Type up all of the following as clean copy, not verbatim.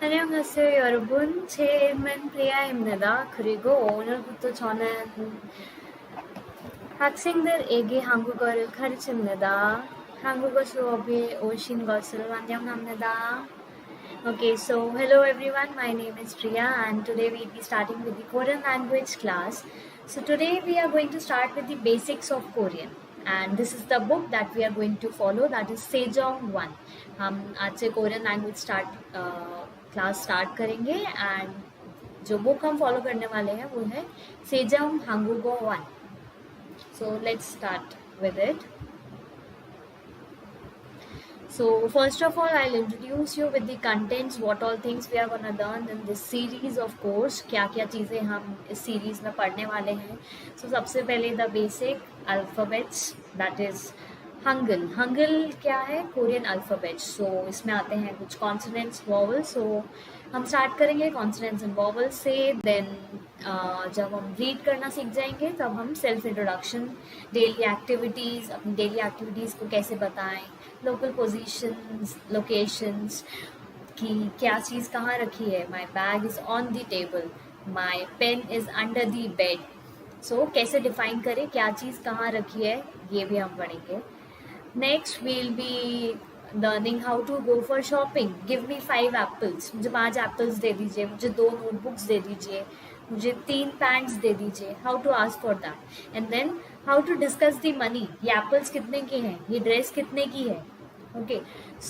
안녕하세요 여러분. 제 이름은 프리아입니다. 그리고 오늘부터 저는 학생들에게 한국어를 가르칩니다. 한국어 수업에 오신 것을 환영합니다. Okay, so hello everyone, my name is Priya and today we'll be starting with the Korean language class. So today we are going to start with the basics of Korean and this is the book that we are going to follow, that is Sejong 1. हम आज से Korean language class start करेंगे and जो book हम follow करने वाले हैं वो है Sejong 한국어 1. So let's start with it. So first of all, I'll introduce you with the contents, what all things we are going to learn in this series of course. क्या क्या चीज़ें हम इस सीरीज़ में पढ़ने वाले हैं. So सबसे पहले the basic alphabets, that is Hangal. Hangal क्या है? Korean alphabet. सो इसमें आते हैं कुछ कॉन्सोनेंट्स, वॉवल्स. सो हम स्टार्ट करेंगे कॉन्सोनेंट्स एंड वॉवल्स से. देन जब हम रीड करना सीख जाएंगे तब हम सेल्फ इंट्रोडक्शन, डेली एक्टिविटीज़, अपनी डेली एक्टिविटीज़ को कैसे बताएं, लोकल पोजीशंस, लोकेशंस, कि क्या चीज़ कहाँ रखी है. My bag is on the table, my pen is under the bed. So कैसे डिफाइन करें क्या चीज़ कहाँ रखी है, ये भी हम पढ़ेंगे. Next, we'll be learning how to go for shopping. Give me 5 apples. मुझे 5 apples दे दीजिए, मुझे 2 notebooks दे दीजिए, मुझे 3 pants दे दीजिए. How to ask for that. And then how to discuss the money. ये apples कितने के हैं, ये dress कितने की है. Okay,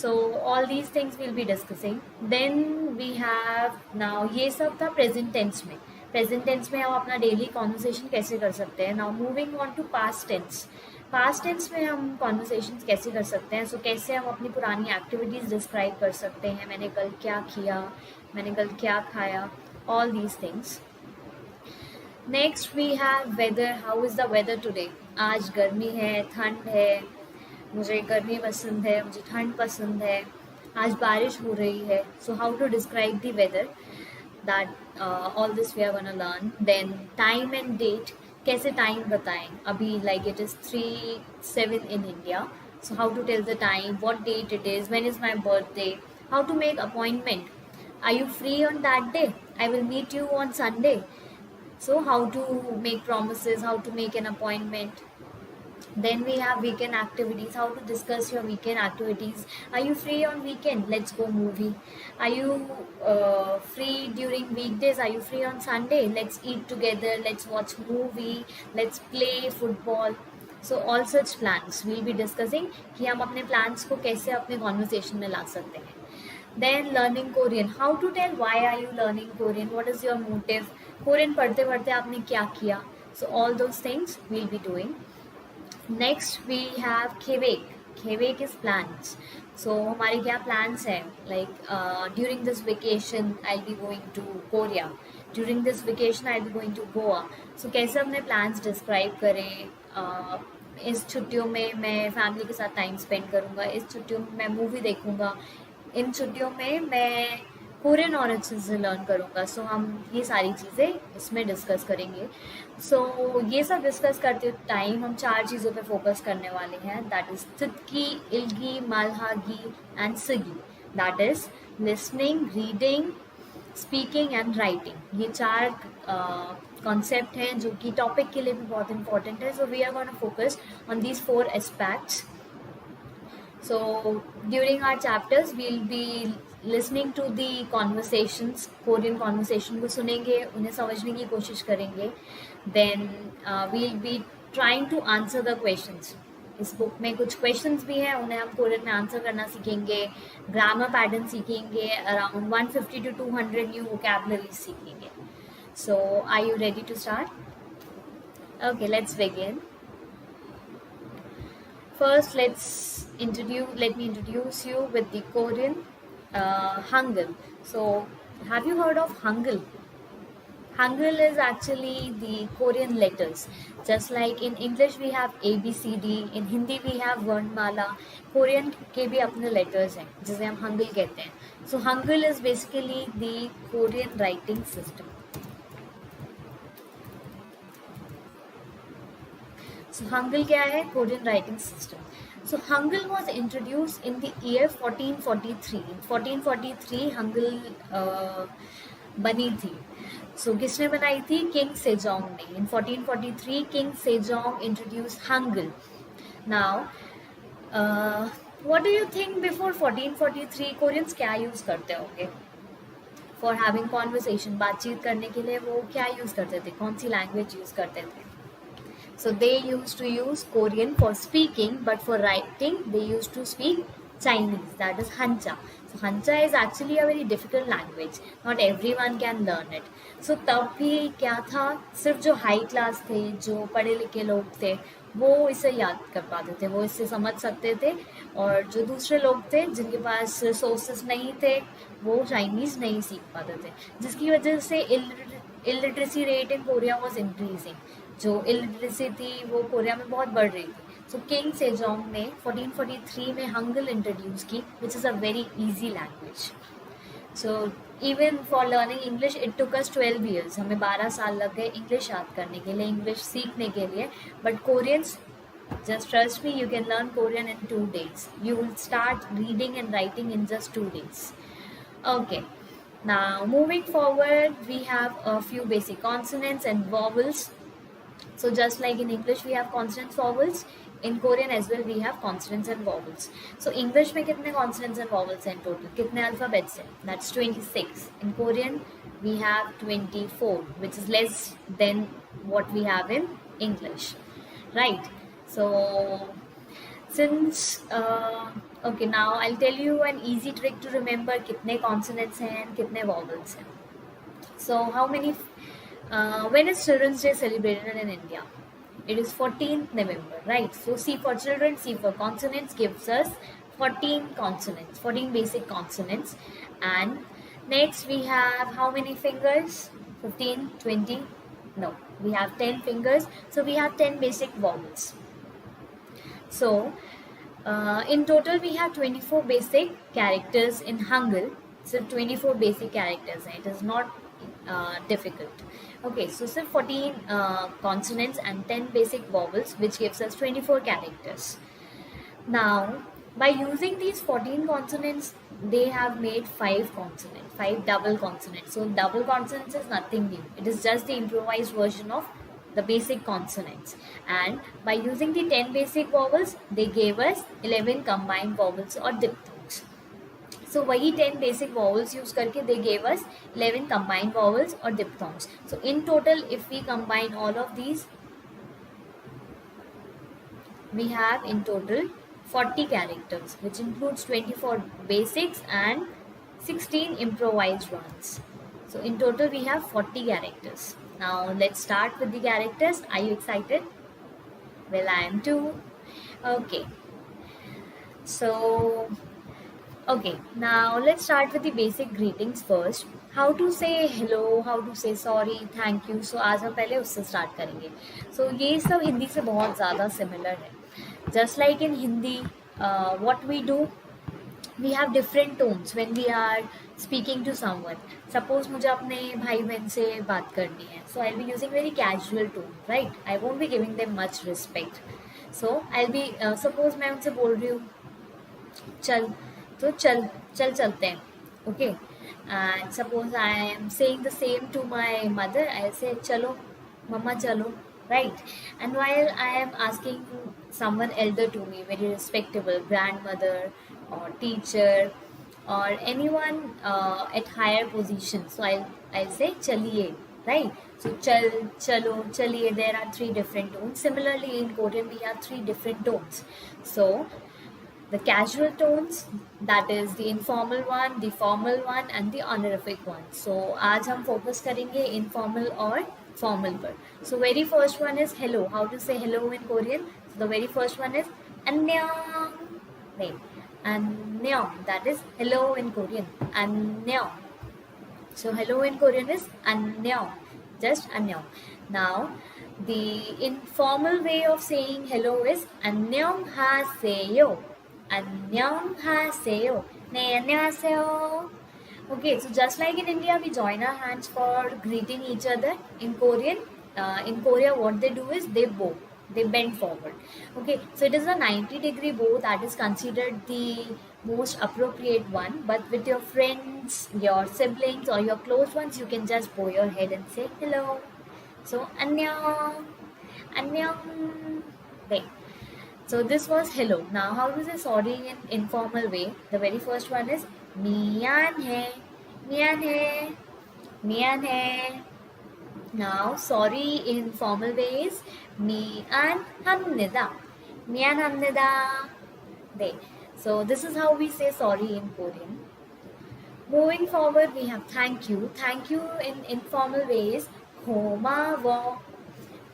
so all these things we'll be discussing. Then we have now ये सब था present tense में. Present tense में हम अपना daily conversation कैसे कर सकते हैं. Now moving on to past tense. Past tense में हम कॉन्वर्सेशंस कैसे कर सकते हैं. सो कैसे हम अपनी पुरानी एक्टिविटीज़ डिस्क्राइब कर सकते हैं. मैंने कल क्या किया, मैंने कल क्या खाया, all these things. Next we have weather. How is the weather today. आज गर्मी है, ठंड है. मुझे गर्मी पसंद है, मुझे ठंड पसंद है. आज बारिश हो रही है. So how to describe the weather, that all this we are gonna learn. Then time and date. कैसे टाइम बताएं. अभी like it is 3:07 in India. So how to tell the time, what date it is, when is my birthday. How to make appointment. Are you free on that day, I will meet you on Sunday. So how to make promises, how to make an appointment. Then we have weekend activities. How to discuss your weekend activities. Are you free on weekend? Let's go movie. Are you free during weekdays? Are you free on Sunday? Let's eat together. Let's watch movie. Let's play football. So all such plans we'll be discussing कि हम अपने plans को कैसे अपने conversation में ला सकते हैं. Then learning Korean. How to tell why are you learning Korean? What is your motive? Korean पढ़ते पढ़ते आपने क्या किया. So all those things we'll be doing. Next we have Khevek. Khevek is plans. So हमारे क्या plans हैं. Like during this vacation I'll be going to Korea. During this vacation I'll be going to Goa. So कैसे अपने plans describe करें. इस छुट्टियों में मैं फैमिली के साथ टाइम स्पेंड करूँगा. इस छुट्टियों में मैं मूवी देखूँगा. इन छुट्टियों में मैं कोरियन और अच्छे से लर्न करूँगा. सो हम ये सारी चीज़ें इसमें डिस्कस करेंगे. सो ये सब डिस्कस करते टाइम हम 4 चीज़ों पे फोकस करने वाले हैं. दैट इज़ तितकी, इल्गी, मालहागी एंड सिगी. That is listening, reading, speaking and writing. ये 4 कॉन्सेप्ट हैं जो कि टॉपिक के लिए भी बहुत इंपॉर्टेंट है. So we are gonna focus on these 4 aspects. So during our chapters we'll be listening to the conversations. Korean conversation को सुनेंगे, उन्हें समझने की कोशिश करेंगे. Then we'll be trying to answer the questions. इस बुक में कुछ questions भी हैं, उन्हें हम कोरियन में आंसर करना सीखेंगे. ग्रामर पैटर्न सीखेंगे. अराउंड 150 to 200 न्यू vocabulary सीखेंगे. So are you ready to start? Okay, let's begin. First, let me introduce you with the Korean Hangul. So, have you heard of Hangul? Hangul is actually the Korean letters. Just like in English we have A, B, C, D. In Hindi we have Varnmala. Korean के भी अपने letters हैं, जिसे हम Hangul कहते हैं. So, Hangul is basically the Korean writing system. So Hangul क्या है? Korean writing system. So Hangul was introduced in the year 1443. In 1443 Hangul बनी थी. So किसने बनाई थी? King Sejong ने. In 1443 King Sejong introduced Hangul. Now what do you think before 1443 Koreans क्या use करते होंगे फॉर हैविंग कॉन्वर्सेशन? बातचीत करने के लिए वो क्या यूज करते थे? कौन सी लैंग्वेज यूज करते थे? So they used to use Korean for speaking, but for writing they used to speak Chinese, that is Hancha. So Hancha is actually a very difficult language. Not everyone can learn it. So तब भी क्या था, सिर्फ जो high class थे, जो पढ़े लिखे लोग थे, वो इसे याद कर पाते थे, वो इसे समझ सकते थे. और जो दूसरे लोग थे जिनके पास सोर्सेस नहीं थे, वो चाइनीज़ नहीं सीख पाते थे, जिसकी वजह से illiteracy rate in Korea was increasing. जो इलिटरेसी थी वो कोरिया में बहुत बढ़ रही थी. सो किंग सेजोंग ने 1443 में हंगल इंट्रोड्यूस की, which is a very easy language. So even for learning English it took us 12 years. हमें 12 साल लग गए इंग्लिश याद करने के लिए, इंग्लिश सीखने के लिए. But Koreans, just trust me, you can learn Korean in 2 days. You will start reading and writing in just 2 days. Okay. Now moving forward, we have a few basic consonants and vowels. So just like in English we have consonants, vowels, in Korean as well we have consonants and vowels. So English में कितने consonants and vowels हैं total? कितने alphabets हैं? That's 26. In Korean we have 24, which is less than what we have in English, right? So since okay, now I'll tell you an easy trick to remember कितने consonants हैं and कितने vowels हैं. So how many when is Children's Day celebrated in India? It is 14th November, right? So C for children, C for consonants gives us 14 consonants, 14 basic consonants. And next we have how many fingers? 15, 20? No, we have 10 fingers. So we have 10 basic vowels. So in total we have 24 basic characters in Hangul. So 24 basic characters. It is not difficult. Okay, so 14 consonants and 10 basic vowels, which gives us 24 characters. Now, by using these 14 consonants, they have made 5 consonants, 5 double consonants. So double consonants is nothing new. It is just the improvised version of the basic consonants. And by using the 10 basic vowels, they gave us 11 combined vowels or diphthongs. So वही 10 basic vowels use करके they gave us 11 combined vowels or diphthongs. So in total, if we combine all of these, we have in total 40 characters, which includes 24 basics and 16 improvised ones. So in total we have 40 characters. Now let's start with the characters. Are you excited? Well, I am too. Okay. So okay, now let's start with the basic greetings first. How to say hello, how to say sorry, thank you. So आज हम पहले उससे start करेंगे. So ये सब हिंदी से बहुत ज़्यादा similar है. Just like in Hindi, what we do, we have different tones when we are speaking to someone. Suppose मुझे अपने भाई बहन से बात करनी है. So I'll be using very casual tone, right? I won't be giving them much respect. So I'll be suppose मैं उनसे बोल रही हूँ चल, तो चलते हैं. Okay, and suppose I am saying the same to my mother, I say चलो मम्मा चलो, right? And while I am asking someone elder to me, very respectable, grandmother or teacher or anyone at higher position, so I'll say चलिए, right? So chalo, chaliye, there are 3 different tones. Similarly in Korean we have 3 different tones. So the casual tones, that is the informal one, the formal one and the honorific one. So आज हम focus करेंगे informal और formal पर. So very first one is hello. How to say hello in Korean? So the very first one is 안녕. Right. 안녕. That is hello in Korean. 안녕. So hello in Korean is 안녕. Just 안녕. Now the informal way of saying hello is 안녕하세요. 안녕하세요. 네, 안녕하세요. Okay, so just like in India, we join our hands for greeting each other. In Korea, what they do is they bow. they bend forward. Okay, so it is a 90-degree bow that is considered the most appropriate one, but with your friends, your siblings, or your close ones, you can just bow your head and say hello. So annyeong, annyeong. There. So this was hello. Now how to say sorry in informal way? The very first one is mian hai, mian hai, mian hai. Now sorry in formal way is mian hamnida, mian hamnida. There. So this is how we say sorry in Korean. Moving forward, we have thank you. Thank you in informal ways. 고마워,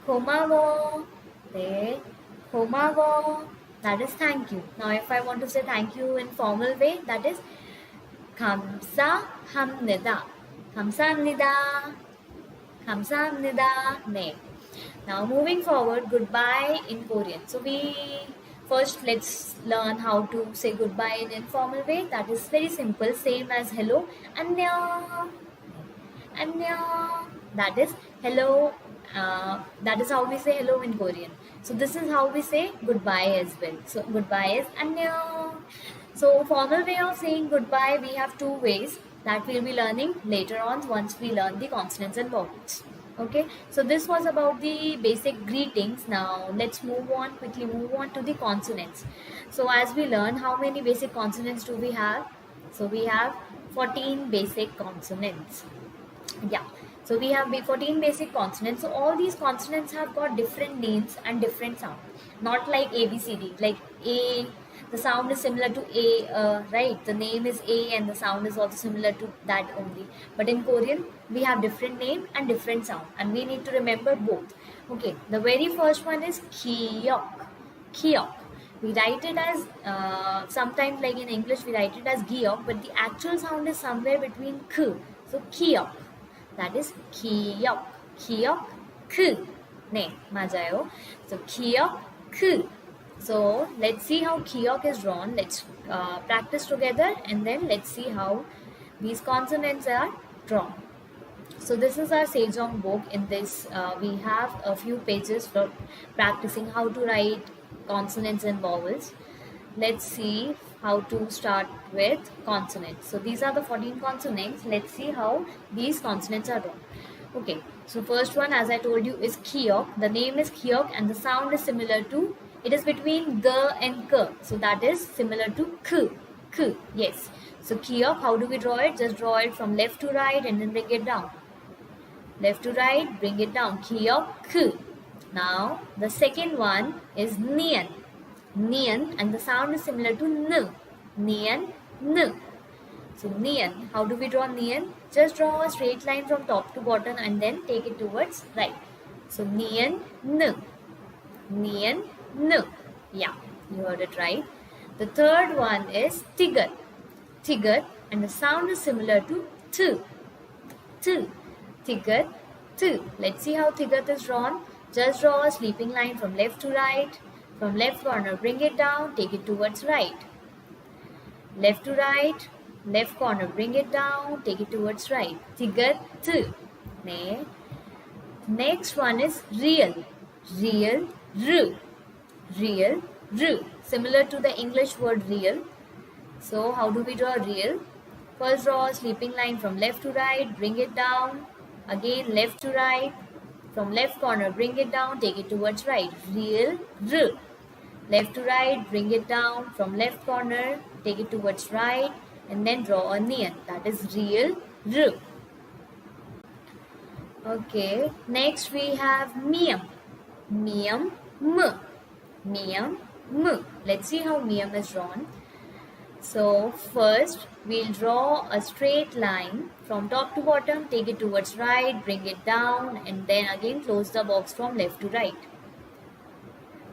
고마워. There. 고마워. That is thank you. Now, if I want to say thank you in formal way, that is 감사합니다. 감사합니다. 감사합니다. 네. Now, moving forward, goodbye in Korean. So, let's learn how to say goodbye in informal way. That is very simple, same as hello. 안녕. 안녕. That is hello. That is how we say hello in Korean. So this is how we say goodbye as well. So goodbye is annyeong. So formal way of saying goodbye, we have two ways that we'll be learning later on once we learn the consonants and vowels. Okay, so this was about the basic greetings. Now let's quickly move on to the consonants. So as we learn, how many basic consonants do we have? So we have 14 basic consonants. Yeah. So we have 14 basic consonants. So all these consonants have got different names and different sound. Not like ABCD. Like A, the sound is similar to A, right? The name is A and the sound is also similar to that only. But in Korean, we have different name and different sound. And we need to remember both. Okay, the very first one is kiok. Kiok. We write it as, sometimes like in English, we write it as giok, but the actual sound is somewhere between k. So kiok. That is kiok. Kiok, k. Ne, 맞아요. So kiok, k. So let's see how kiok is drawn. Let's practice together and then let's see how these consonants are drawn. So this is our Sejong book. In this we have a few pages for practicing how to write consonants and vowels. Let's see how to start with consonants. So these are the 14 consonants. Let's see how these consonants are drawn. Okay, so first one, as I told you, is kiok. The name is kiok and the sound is similar to, it is between g and k. So that is similar to k. K, yes. So kiok, how do we draw it? Just draw it from left to right and then bring it down. Left to right, bring it down. Kiok, k. Now, the second one is nian. Nian, and the sound is similar to n. Nian, n. So nian, how do we draw nian? Just draw a straight line from top to bottom and then take it towards right. So nian, n. Nian, n. Yeah, you heard it right. The third one is tigger. Tigger, and the sound is similar to t. T. Tigger, t. Let's see how tigger is drawn. Just draw a sleeping line from left to right. From left corner, bring it down, take it towards right. Left to right, left corner, bring it down, take it towards right. Tigger, t. Ne. Next one is real. Real, r. Real, r. Similar to the English word real. So how do we draw real? First draw a sleeping line from left to right, bring it down. Again left to right. From left corner, bring it down, take it towards right. Real, r. Left to right, bring it down. From left corner, take it towards right. And then draw a nian. That is real, r. Okay. Next we have miam. Miam, m. Miam, m. Let's see how miam is drawn. So first, we'll draw a straight line from top to bottom, take it towards right, bring it down, and then again close the box from left to right.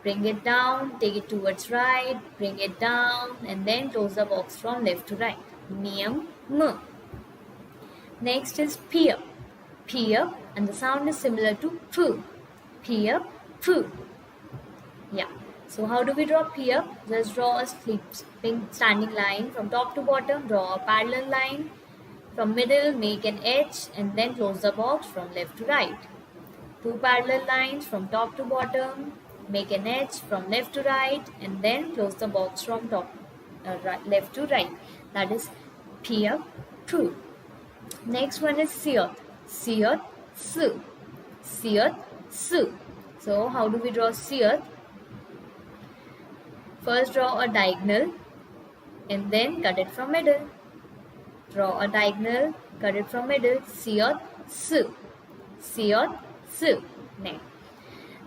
Bring it down, take it towards right, bring it down, and then close the box from left to right. Miam, m. Next is peer. Peer, and the sound is similar to p. Peer, p. Yeah. So how do we draw peer? Just draw a standing line from top to bottom, draw a parallel line. From middle, make an edge and then close the box from left to right. Two parallel lines from top to bottom, make an edge from left to right, and then close the box from left to right. That is Pia, Pu. Next one is Siot. Siot, Su. Siot, Su. So how do we draw Siot? First draw a diagonal and then cut it from middle. Draw a diagonal, cut it from middle. Siot, Su. Siot, Su.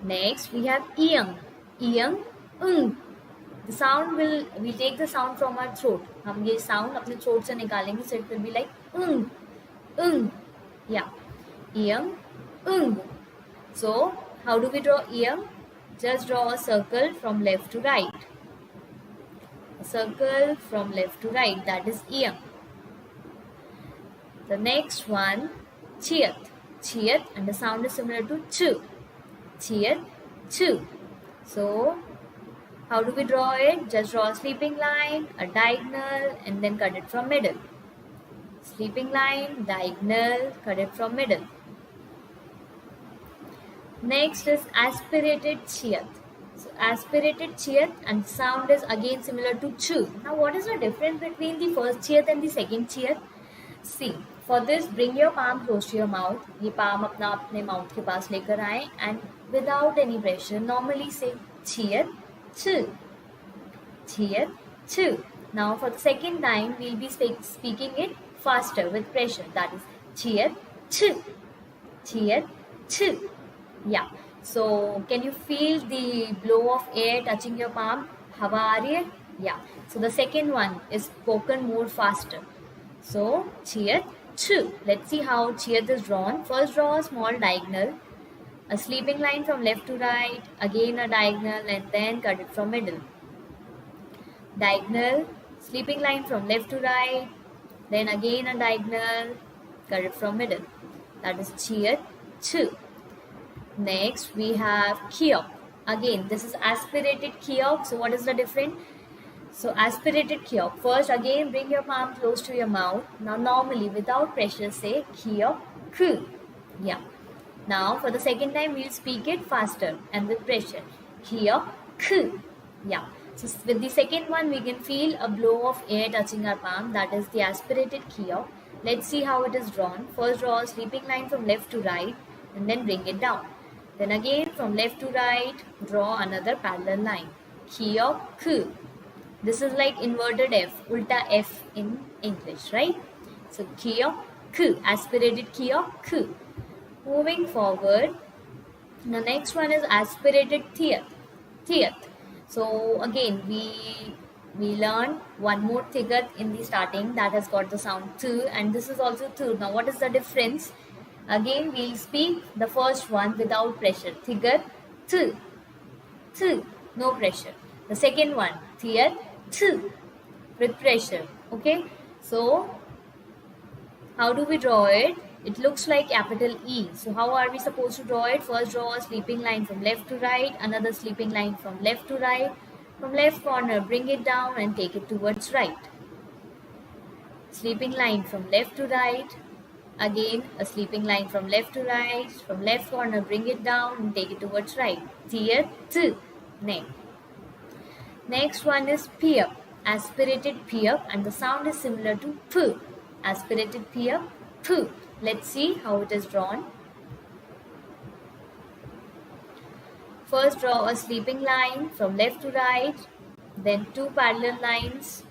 Next we have Iyang. Iyang, The sound we take the sound from our throat. हम ये sound अपने throat से निकालेंगे, so it will be like Yeah. Iyang, So how do we draw Iyang? Just draw a circle from left to right. A circle from left to right, that is Iyang. The next one, Chiat. Chiat, and the sound is similar to Chu. Chiat, Chu. So how do we draw it? Just draw a sleeping line, a diagonal, and then cut it from middle. Sleeping line, diagonal, cut it from middle. Next is aspirated Chiat. So aspirated Chiat, and sound is again similar to Chu. Now what is the difference between the first Chiat and the second Chiat? See, for this bring your palm close to your mouth. ये palm अपने mouth के पास लेकर आए, and without any pressure normally say Chiat, Chu. Chiat, Chu. Now for the second time we will be speaking it faster with pressure. That is Chiat, Chu. Chiat, Chu. Yeah. So can you feel the blow of air touching your palm? हवा आ रही है? Yeah. So the second one is spoken more faster. So Chiat, Chu. Let's see how Chiat is drawn. First draw a small diagonal, a sleeping line from left to right, again a diagonal, and then cut it from middle. Diagonal, sleeping line from left to right, then again a diagonal, cut it from middle. That is Chiat, Chu. Next we have Kiok. Again, this is aspirated Kiok. So what is the difference? So aspirated Kiok. First again bring your palm close to your mouth. Now normally without pressure say Kiok, Ku. Yeah. Now for the second time we'll speak it faster and with pressure. Kiok, Ku. Yeah. So with the second one we can feel a blow of air touching our palm. That is the aspirated Kiok. Let's see how it is drawn. First draw a sleeping line from left to right and then bring it down. Then again from left to right draw another parallel line. Kiok, Ku. This is like inverted F, ulta F in English, right? So Kiok, Ku. Aspirated Kiok, Ku. Moving forward, the next one is aspirated Thiat. Thiat. So again we learned one more Tigger in the starting that has got the sound T, and this is also T. Now what is the difference? Again we'll speak the first one without pressure. Tigger, T. T. No pressure. The second one, Thiat, T. With pressure. Okay. So how do we draw it? It looks like capital E. So how are we supposed to draw it? First draw a sleeping line from left to right, another sleeping line from left to right. From left corner bring it down and take it towards right. Sleeping line from left to right. Again a sleeping line from left to right. From left corner bring it down and take it towards right. Thiat, T. Next one is Piap. Aspirated Piap, and the sound is similar to P. Aspirated Piap, P. Let's see how it is drawn. First draw a sleeping line from left to right, then two parallel lines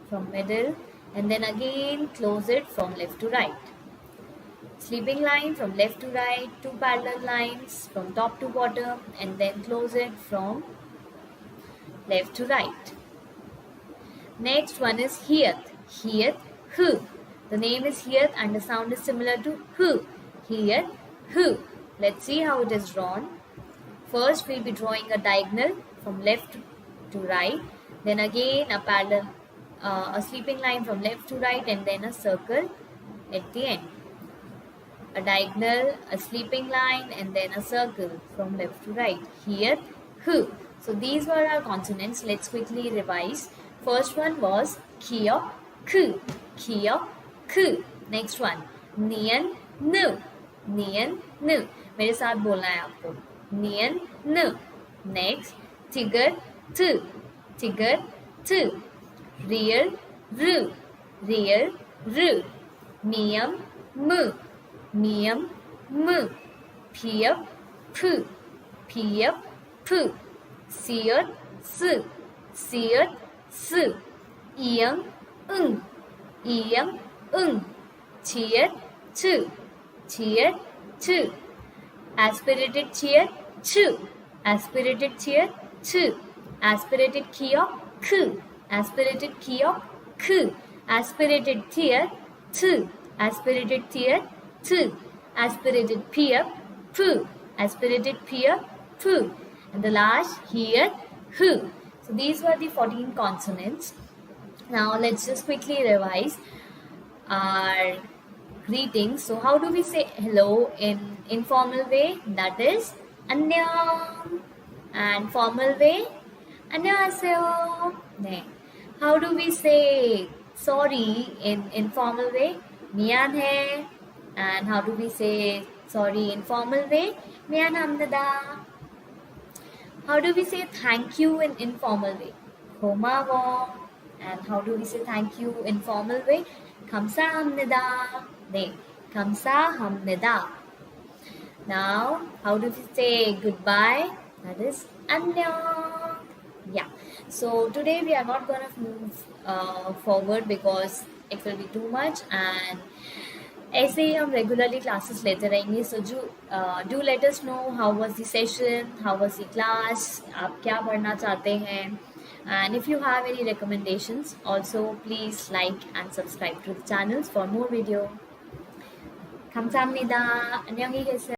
from middle, and then again close it from left to right. Sleeping line from left to right, two parallel lines from top to bottom, and then close it from left to right. Next one is Hiat. Hiat, Hu. The name is Hiat and the sound is similar to Hu. Hiat, Hu. Let's see how it is drawn. First we'll be drawing a diagonal from left to right, then again a parallel, a sleeping line from left to right, and then a circle at the end. A diagonal, a sleeping line, and then a circle from left to right. Hiat, Hu. So these were our consonants. Let's quickly revise. First one was Kia, Ku. Kia, Ku. Next one, Nian, Nu. Nian, Nu. मेरे साथ बोलना है आपको. Nian, Nu. Next, Tigger, T. Tigger, T. Rear, R. Rear, R. Miam, M. Miam, M. Piep, P. Piep, P. Seer, S. Seer, S. Iang, Ng. Iang, Ng. Cheer, Ch. Cheer, Ch. Aspirated chair, ch. Aspirated chair, ch. Aspirated kiosk, k. Aspirated kiosk, k. Aspirated tear, t. Aspirated tear, t. Aspirated peer, p. Aspirated peer, p. And the last here, h. So these were the 14 consonants. Now let's just quickly revise our greetings. So how do we say hello in informal way? That is annyeong. And formal way, annyeonghaseyo. How do we say sorry in informal way? 미안해. And how do we say sorry in formal way? 미안합니다. How do we say thank you in informal way? 고마워. And how do we say thank you in formal way? 감사합니다. 네, 감사합니다. Now, how do we say goodbye? That is 안녕. Yeah. So today we are not going to move forward because it will be too much, and ऐसे ही हम regularly classes लेते रहेंगे. So do let us know how was the session, how was the class, आप क्या पढ़ना चाहते हैं. And if you have any recommendations, also please like and subscribe to the channels for more video. 감사합니다. 안녕히 계세요.